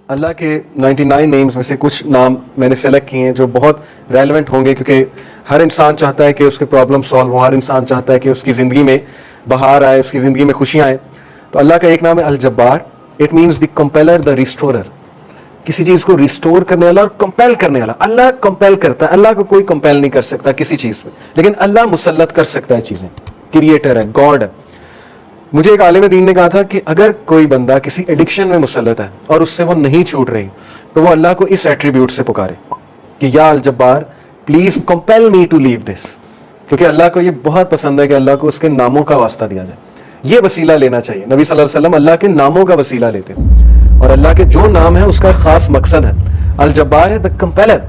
अल्लाह के 99 नेम्स में से कुछ नाम मैंने सेलेक्ट किए हैं जो बहुत रेलेवेंट होंगे, क्योंकि हर इंसान चाहता है कि उसके प्रॉब्लम सॉल्व हो, हर इंसान चाहता है कि उसकी ज़िंदगी में बहार आए, उसकी ज़िंदगी में खुशियाँ आए। तो अल्लाह का एक नाम है अल जब्बार। It means the compeller, the restorer, किसी चीज़ को रिस्टोर करने वाला और कंपेल करने वाला। अल्लाह कंपेल करता है, अल्लाह को कोई कंपेल नहीं कर सकता किसी चीज़ पे, लेकिन अल्लाह मुसल्लत कर सकता है चीज़ें। क्रिएटर है, गॉड है। मुझे एक आलिम दीन ने कहा था कि अगर कोई बंदा किसी एडिक्शन में मुसल्लत है और उससे वो नहीं छूट रही, तो वो अल्लाह को इस एट्रीब्यूट से पुकारे कि या अल जब्बार please compel me to leave this, क्योंकि अल्लाह को ये बहुत पसंद है कि अल्लाह को उसके नामों का वास्ता दिया जाए। ये वसीला लेना चाहिए। नबी सल्लल्लाहु अलैहि वसल्लम अल्लाह के नामों का वसीला लेते हैं, और अल्लाह के जो नाम है उसका खास मकसद है। अल जब्बार है द कंपेलर।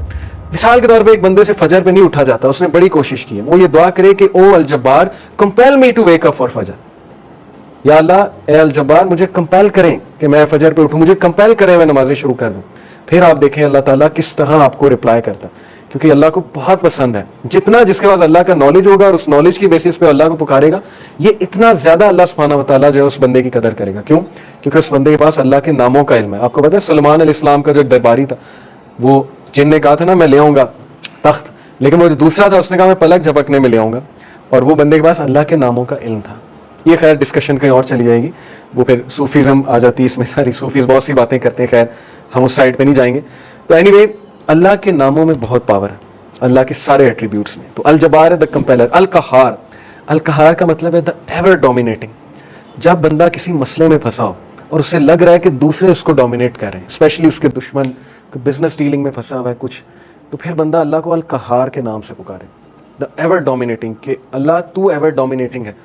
मिसाल के तौर पे एक बंदे से फजर पे नहीं उठा जाता, उसने बड़ी कोशिश की है, वो ये दुआ करे कि ओ अल जब्बार compel me to wake up for फजर, या अल्लाह ए अल जब्बार मुझे कंपेल करें कि मैं फजर पे उठूं, मुझे कंपेल करें मैं नमाजें शुरू कर दूं। फिर आप देखें अल्लाह ताला किस तरह आपको रिप्लाई करता है, क्योंकि अल्लाह को बहुत पसंद है। जितना जिसके पास अल्लाह का नॉलेज होगा और उस नॉलेज की बेसिस पे अल्लाह को पुकारेगा, ये इतना ज्यादा अल्लाह सुब्हानहू व तआला जो है उस बंदे की कदर करेगा। क्यों? क्योंकि उस बंदे के पास अल्लाह के नामों का इल्म है। आपको पता है सुलेमान अलैहिस्सलाम का जो एक दरबारी था, वो जिनने कहा था ना मैं ले आऊंगा तख्त, लेकिन वो जो दूसरा था उसने कहा मैं पलक झपकने में ले आऊंगा, और वो बंदे के पास अल्लाह के नामों का इल्म था। ये खैर डिस्कशन कहीं और चली जाएगी, वो फिर सूफीज़म आ जाती है इसमें, सारी सूफीज़ बहुत सी बातें करते हैं, खैर हम उस साइड पे नहीं जाएंगे। तो एनीवे अल्लाह के नामों में बहुत पावर है, अल्लाह के सारे एट्रीब्यूट्स में। तो अल जब्बार है द कंपेलर। अल कहार, अल कहार का मतलब है द एवर डोमिनेटिंग। जब बंदा किसी मसले में फंसा हो और उससे लग रहा है कि दूसरे उसको डोमिनेट कर रहे हैं, स्पेशली उसके दुश्मन, बिजनेस डीलिंग में फंसा हुआ है कुछ, तो फिर बंदा अल्लाह को अल कहार के नाम से पुकारे, द एवर डोमिनेटिंग, कि अल्लाह तू एवर डोमिनेटिंग है,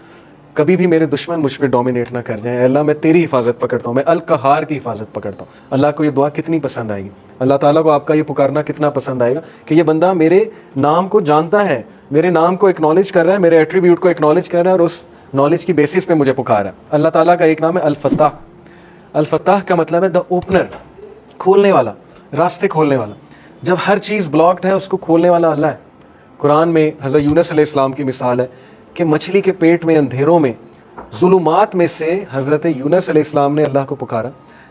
कभी भी मेरे दुश्मन मुझ पर डोमिनेट ना कर जाए। अल्लाह मैं तेरी हिफाजत पकड़ता हूँ, मैं अल कहार की हिफाजत पकड़ता हूँ। अल्लाह को ये दुआ कितनी पसंद आएगी, अल्लाह ताला को आपका ये पुकारना कितना पसंद आएगा कि ये बंदा मेरे नाम को जानता है, मेरे नाम को एक्नॉलेज कर रहा है, मेरे एट्रीब्यूट को एक्नॉलेज कर रहा है, और उस नॉलेज की बेसिस पे मुझे पुकार रहा है। अल्लाह ताला का एक नाम है अल फत्ताह। अल फत्ताह का मतलब है द ओपनर, खोलने वाला, रास्ते खोलने वाला। जब हर चीज़ ब्लॉक्ड है उसको खोलने वाला अल्लाह है। कुरान में हज़रत यूनुस अलैहिस्सलाम की मिसाल है कि मछली के पेट में अंधेरों में जुलुमात में से हज़रत यूनुस अलैहिस्सलाम ने अल्लाह को पुकारा,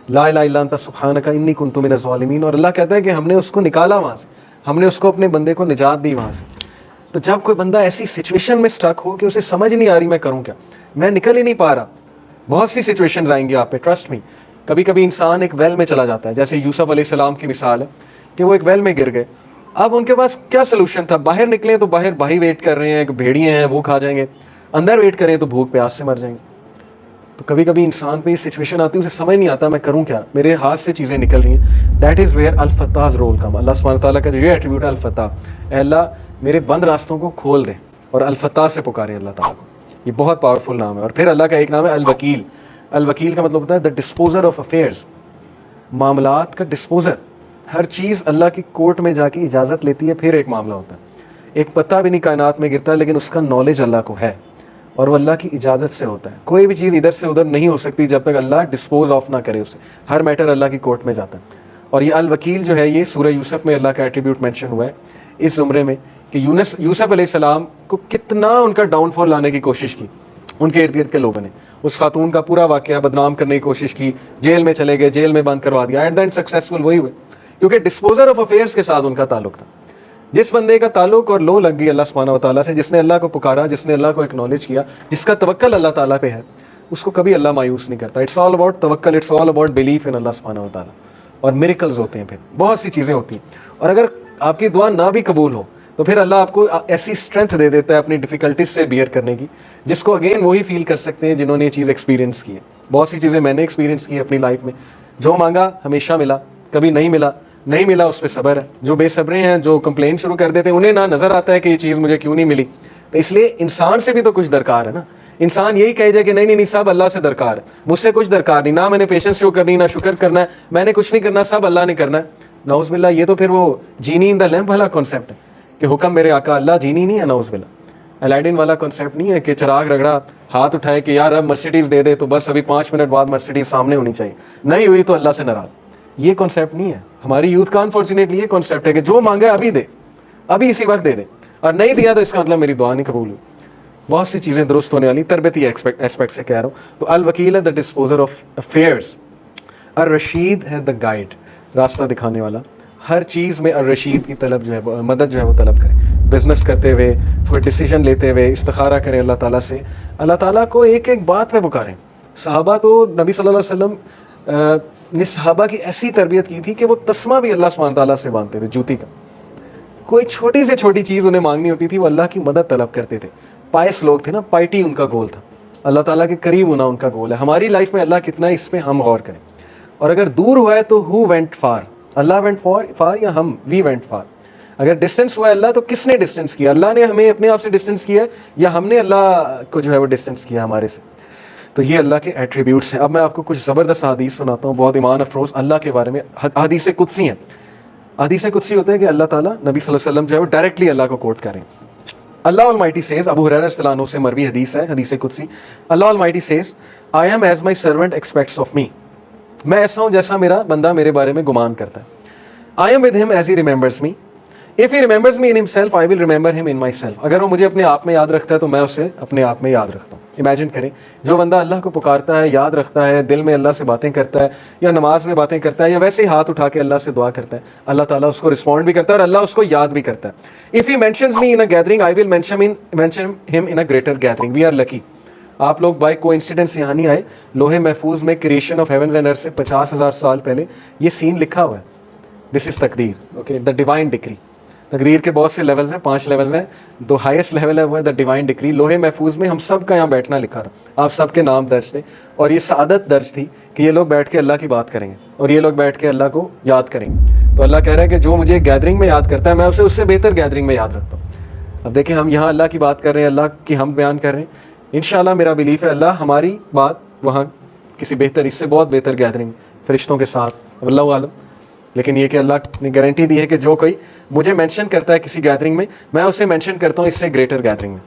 ला इलाहा इल्ला अंता सुब्हानका इन्नी कुन्तु मिनज़ ज़ालिमीन, और अल्लाह कहता है कि हमने उसको निकाला वहाँ से, हमने उसको अपने बंदे को निजात दी वहाँ से। तो जब कोई बंदा ऐसी सिचुएशन में स्टक हो कि उसे समझ नहीं आ रही मैं करूँ क्या, मैं निकल ही नहीं पा रहा, बहुत सी सिचुएशंस आएंगी आप पे, ट्रस्ट मी। कभी कभी इंसान एक वेल में चला जाता है, जैसे यूसुफ अलैहिस्सलाम की मिसाल है कि वो एक वेल में गिर गए। अब उनके पास क्या सोल्यूशन था? बाहर निकले तो बाहर भाई वेट कर रहे हैं, भेड़िए हैं वो खा जाएंगे, अंदर वेट करें तो भूख प्यास से मर जाएंगे। तो कभी कभी इंसान पे ये सिचुएशन आती है, उसे समझ नहीं आता मैं करूं क्या, मेरे हाथ से चीज़ें निकल रही हैं। दैट इज़ वेयर अल फत्ताह's रोल कम। अल्लाह सुब्हानहू व तआला का जो ये एट्रीब्यूट है अल फत्ताह, अल्लाह मेरे बंद रास्तों को खोल दे, और अल फत्ताह से पुकारे अल्लाह ताला को। ये बहुत पावरफुल नाम है। और फिर अल्लाह का एक नाम है अल वकील। अल वकील का मतलब होता है द डिस्पोजर ऑफ अफेयर्स, मामलात का डिस्पोजर। हर चीज़ अल्लाह की कोर्ट में जाके इजाज़त लेती है, फिर एक मामला होता है। एक पत्ता भी नहीं कायनात में गिरता, लेकिन उसका नॉलेज अल्लाह को है, और वो अल्लाह की इजाज़त से होता है। कोई भी चीज़ इधर से उधर नहीं हो सकती जब तक अल्लाह डिस्पोज ऑफ ना करे उसे। हर मैटर अल्लाह की कोर्ट में जाता है। और ये अल वकील जो है, ये सूरह यूसुफ में अल्लाह का एट्रीब्यूट मेंशन हुआ है इस ज़ुमरे में, कि यूसुफ अलैहिस्सलाम को कितना उनका डाउनफॉल लाने की कोशिश की उनके इर्द गिर्द के लोगों ने। उस खातून का पूरा वाक़या बदनाम करने की कोशिश की, जेल में चले गए, जेल में बंद करवा दिया, एट द एंड सक्सेसफुल वही हुए, क्योंकि डिस्पोजर ऑफ अफेयर्स के साथ उनका ताल्लुक था। जिस बंदे का ताल्लुक और लो लग गई अल्लाह सुब्हानहू व तआला से, जिसने अल्लाह को पुकारा, जिसने अल्लाह को एक्नॉलेज किया, जिसका तवक्कल अल्लाह ताला पे है, उसको कभी अल्लाह मायूस नहीं करता। इट्स ऑल अबाउट तवक्कल, it's all about belief in अल्लाह सुब्हानहू व तआला। और मिरेकल्स होते हैं, फिर बहुत सी चीज़ें होती हैं। और अगर आपकी दुआ ना भी कबूल हो तो फिर अल्लाह आपको ऐसी स्ट्रेंथ दे देता है अपनी डिफ़िकल्टीज से बियर करने की, जिसको अगेन वही फील कर सकते हैं जिन्होंने ये चीज़ एक्सपीरियंस की है। बहुत सी चीज़ें मैंने एक्सपीरियंस की अपनी लाइफ में। जो मांगा हमेशा मिला, कभी नहीं मिला, नहीं मिला उस पर सब्र है। जो बेसब्रे हैं, जो कंप्लेन शुरू कर देते हैं, उन्हें ना नज़र आता है कि ये चीज़ मुझे क्यों नहीं मिली। तो इसलिए इंसान से भी तो कुछ दरकार है ना। इंसान यही कह जाए कि नहीं नहीं नहीं, सब अल्लाह से दरकार है, मुझसे कुछ दरकार नहीं, ना मैंने पेशेंस शो करनी, ना शुक्र करना है, मैंने कुछ नहीं करना, सब अल्लाह ने करना है। नाउज़ बिल्लाह, ये तो फिर वो जीनी इन द लैम्प वाला कॉन्सेप्ट है कि हुक्म मेरे आका अल्लाह, जीनी नहीं है। नाउज़ बिल्लाह, अलादीन वाला कॉन्सेप्ट नहीं है कि चिराग रगड़ा, हाथ उठाए कि यार अब मर्सिडीज़ दे दे, तो बस अभी 5 मिनट बाद मर्सिडीज़ सामने होनी चाहिए, नहीं हुई तो अल्लाह से नाराज़। ये कॉन्सेप्ट नहीं है। हमारी यूथ का अनफॉर्चुनेटली ये कॉन्सेप्ट है कि जो मांगे अभी दे, अभी इसी वक्त दे दे, और नहीं दिया तो इसका मतलब मेरी दुआ नहीं कबूल हुई। बहुत सी चीज़ें दुरुस्त होने वाली, तरबियती एस्पेक्ट से कह रहा हूँ। तो अल वकील है द डिस्पोजर ऑफ अफेयर्स, अर रशीद है द गाइड। रास्ता दिखाने वाला। हर चीज़ में अर्रशीद की तलब जो है मदद जो है वो तलब करें। बिज़नेस करते हुए, कोई डिसीजन लेते हुए इस्तिखारा करें अल्लाह ताला से, अल्लाह ताला को एक एक बात पे पुकारें। सहाबा तो नबी सल्लल्लाहु अलैहि वसल्लम ने सहाबा की ऐसी तरबियत की थी कि वो तस्मा भी अल्लाह सुब्हानहू ताला से मांगते थे, जूती का। कोई छोटी से छोटी चीज़ उन्हें मांगनी होती थी, वो अल्लाह की मदद तलब करते थे। पायस लोग थे ना, पाइटी उनका गोल था, अल्लाह ताला के करीब होना उनका गोल है। हमारी लाइफ में अल्लाह कितना है, इस पर हम गौर करें। और अगर दूर हुआ है तो who went far, Allah went फार या हम, वी वेंट फार। अगर डिस्टेंस हुआ है अल्लाह, तो किसने डिस्टेंस किया? अल्लाह ने हमें अपने आप से डिस्टेंस किया या हमने अल्लाह को जो है वो डिस्टेंस किया हमारे से? तो ये अल्लाह के एट्रीब्यूट्स हैं। अब मैं आपको कुछ ज़बरदस्त हदीस सुनाता हूँ, बहुत ईमान अफरोज़ अल्लाह के बारे में। हदीस कुदसी हैं। हदीस कुदसी होते हैं कि अल्लाह ताला नबी सल्लल्लाहु अलैहि वसल्लम जो है वो डायरेक्टली अल्लाह को कोट करें। अल्लाह ऑलमाइटी सेज, अबू हुरैरा रज़ियल्लाहु अन्हु से मरवी हदीस है, हदीस कुदसी। अल्लाह almighty says, I am as my servant expects of me. मैं ऐसा हूँ जैसा मेरा बंदा मेरे बारे में गुमान करता है। I am with him as he remembers me, if he remembers me in himself I will remember him in my self. अगर वो मुझे अपने आप में याद रखता है तो मैं उसे अपने आप में याद रखता हूँ। इमेजिन करें, जो बंदा अल्लाह को पुकारता है, याद रखता है, दिल में अल्लाह से बातें करता है, या नमाज में बातें करता है, या वैसे ही हाथ उठा के अल्लाह से दुआ करता है, अल्लाह ताला उसको रिस्पॉन्ड भी करता है और अल्लाह उसको याद भी करता है। If he mentions me in a gathering I will mention him in a greater gathering. We are lucky. आप लोग बाय कोइंसिडेंस यहाँ नहीं आए। लोहे महफूज में creation of heavens and earth से 50,000 साल पहले ये सीन लिखा हुआ है। दिस इज तकदीर, ओके, द डिवाइन डिक्री। तकदीर के बहुत से लेवल्स हैं, 5 लेवल्स हैं। दो हाईएस्ट लेवल है वो है द डिवाइन डिक्री। लोहे महफूज में हम सब का यहाँ बैठना लिखा था, आप सबके नाम दर्ज थे, और ये सादत दर्ज थी कि ये लोग बैठ के अल्लाह की बात करेंगे और ये लोग बैठ के अल्लाह को याद करेंगे। तो अल्लाह कह रहा है कि जो मुझे गैदरिंग में याद करता है मैं उसे उससे बेहतर गैदरिंग में याद रखता हूँ। अब देखिए, हम यहाँ अल्लाह की बात कर रहे हैं, अल्लाह की हम बयान कर रहे हैं। इंशाअल्लाह मेरा बिलीफ है अल्लाह हमारी बात वहाँ किसी बेहतर, इससे बहुत बेहतर गैदरिंग फरिश्तों के साथ, अल्लाहु आलम। लेकिन ये कि अल्लाह ने गारंटी दी है कि जो कोई मुझे मेंशन करता है किसी गैदरिंग में, मैं उसे मेंशन करता हूँ इससे ग्रेटर गैदरिंग में।